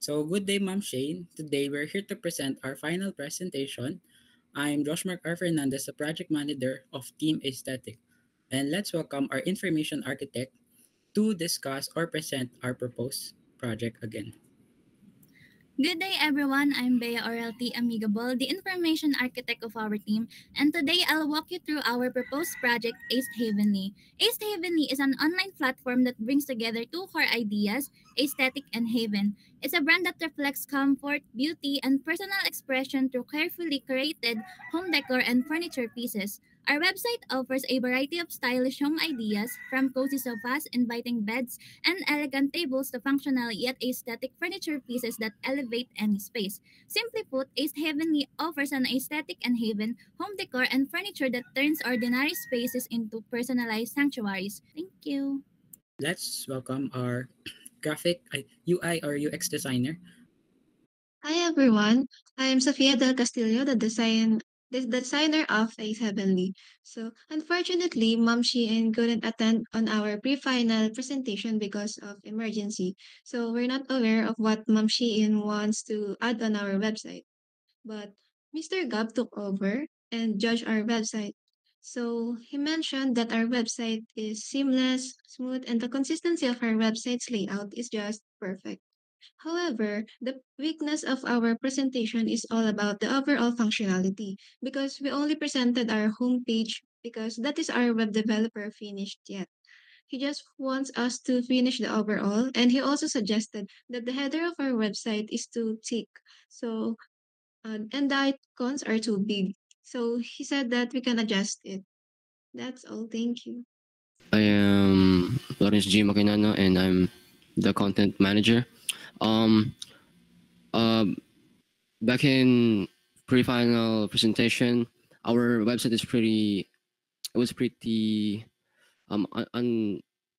So, good day, Ma'am Shane. Today, we're here to present our final presentation. I'm Josh Mark R. Fernandez, the project manager of Team Aesthetic. And let's welcome our information architect to discuss or present our proposed project again. Good day, everyone. I'm Bea Orelti Amigable, the information architect of our team, and today I'll walk you through our proposed project, Ace Havenly. Ace Havenly is an online platform that brings together two core ideas, aesthetic and haven. It's a brand that reflects comfort, beauty, and personal expression through carefully curated home decor and furniture pieces. Our website offers a variety of stylish home ideas, from cozy sofas, inviting beds, and elegant tables to functional yet aesthetic furniture pieces that elevate any space. Simply put, Ace Heavenly offers an aesthetic and haven, home decor, and furniture that turns ordinary spaces into personalized sanctuaries. Thank you. Let's welcome our UI or UX designer. Hi everyone, I'm Sofia del Castillo, the designer of Ace Heavenly. So unfortunately, Mom Shein couldn't attend on our pre-final presentation because of emergency. So we're not aware of what Mom Shein wants to add on our website. But Mr. Gab took over and judged our website. So he mentioned that our website is seamless, smooth, and the consistency of our website's layout is just perfect. However, the weakness of our presentation is all about the overall functionality because we only presented our homepage because that is our web developer finished yet. He just wants us to finish the overall, and he also suggested that the header of our website is too thick. So, and the icons are too big. So he said that we can adjust it. That's all. Thank you. I am Lawrence G. Makinano and I'm the content manager. Um, uh, Back in pre-final presentation, our website is it was pretty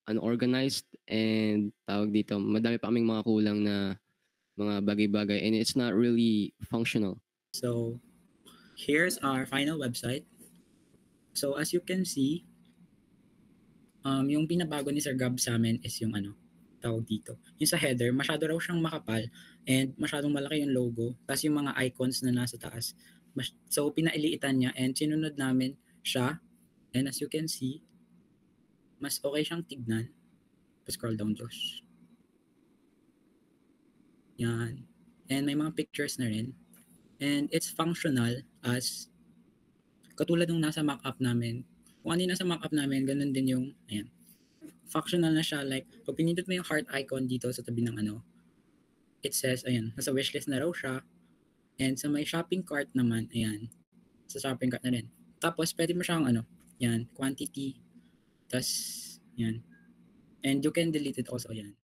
unorganized and tawag dito, madami pa kaming mga kulang na mga bagay-bagay and it's not really functional. So, here's our final website. So, as you can see, yung pinabago ni Sir Gab sa amin is yung tawag dito. Yung sa header, masyado raw siyang makapal and masyadong malaki yung logo. Tapos yung mga icons na nasa taas. So, pinailiitan niya and sinunod namin siya. And as you can see, mas okay siyang tignan. Pa-scroll down, Josh. Yan. And may mga pictures na rin. And it's functional as katulad ng nasa mock-up namin. Kung ano yung nasa mock-up namin, ganun din yung, ayan, functional na siya. Like, pag pinindot mo yung heart icon dito sa tabi ng it says, ayan, nasa wishlist na raw siya. And sa may shopping cart naman, ayan, sa shopping cart na rin. Tapos, pwede mo siyang, yan, quantity. Tas, yan. And you can delete it also, yan.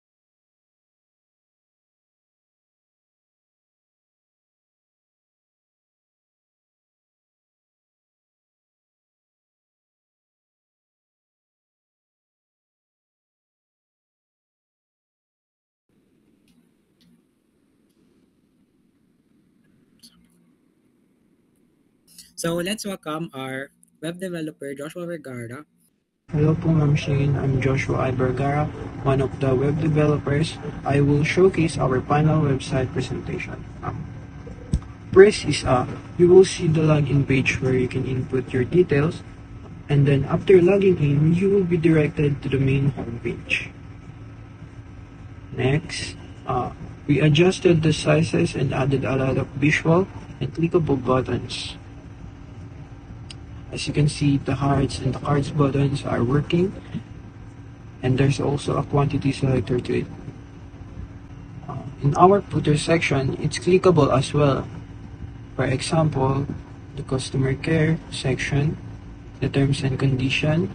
So let's welcome our web developer, Joshua Vergara. Hello po Ma'am Shane, I'm Joshua I. Vergara, one of the web developers. I will showcase our final website presentation. First is you will see the login page where you can input your details, and then after logging in, you will be directed to the main homepage. Next, we adjusted the sizes and added a lot of visual and clickable buttons. As you can see, the hearts and the cards buttons are working, and there's also a quantity selector to it. In our footer section, it's clickable as well. For example, the customer care section, the terms and condition,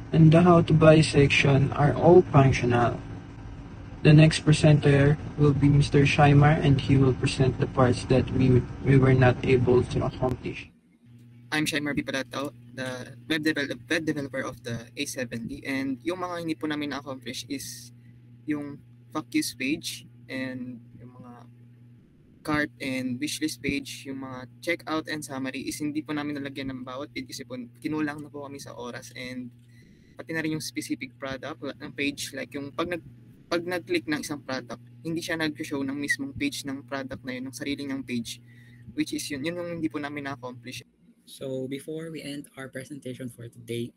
and the how to buy section are all functional. The next presenter will be Mr. Scheimar, and he will present the parts that we were not able to accomplish. I'm Shaimar Bipalatao, the web developer of the A70, and yung mga hindi po namin na-accomplish is yung FAQs page and yung mga cart and wishlist page, yung mga checkout and summary is hindi po namin nalagyan ng bawat page kasi po kinulang na po kami sa oras, and pati na rin yung specific product ng page, like yung pag pag nag-click ng isang product, hindi siya nag-show ng mismong page ng product na yun, ng sarili niyang page, which is yun yung hindi po namin na-accomplish. So before we end our presentation for today,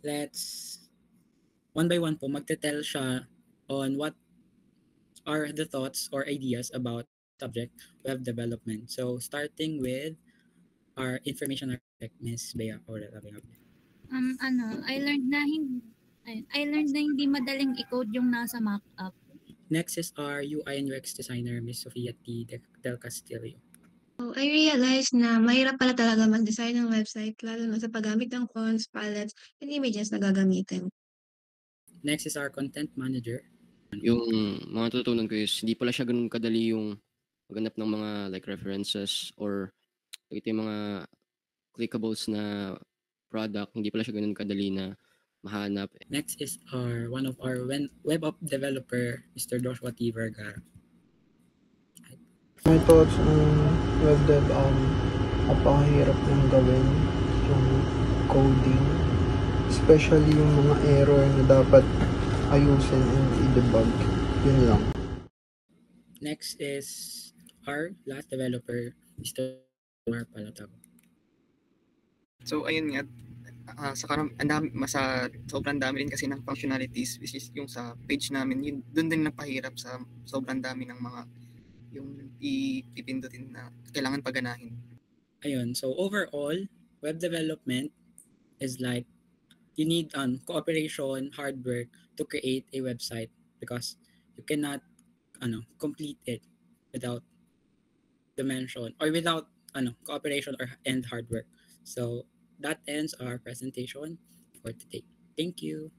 let's one by one po magte-tell siya on what are the thoughts or ideas about subject web development. So starting with our information architect, Miss Bea Aurel Abingable. I learned na hindi madaling i-code yung nasa mock-up. Next is our UI and UX designer, Miss Sofia T. Del Castillo. So, I realized na mahirap pala talaga mag-design ng website, lalo na sa paggamit ng fonts, palettes, and images na gagamitin. Next is our content manager. Yung mga tututunan ko is hindi pala siya ganun kadali yung maghanap ng mga like references or ito yung mga clickables na product, hindi pala siya ganun kadali na mahanap. Next is one of our web app developer, Mr. Joshua T. Vergara. My thoughts on web dev, napakahirap ng gawin yung coding, especially yung mga error na dapat ayusin and i-debug. Yun lang. Next is our last developer, Mr. Omar Palatago. So ayun nga, sobrang dami rin kasi ng functionalities, which is yung sa page namin, yun doon din napahirap sa sobrang dami ng mga yung ipindutin na kailangan paganahin. Ayun, so overall, web development is like you need cooperation, hard work to create a website because you cannot complete it without dimension or without cooperation and hard work. So that ends our presentation for today. Thank you.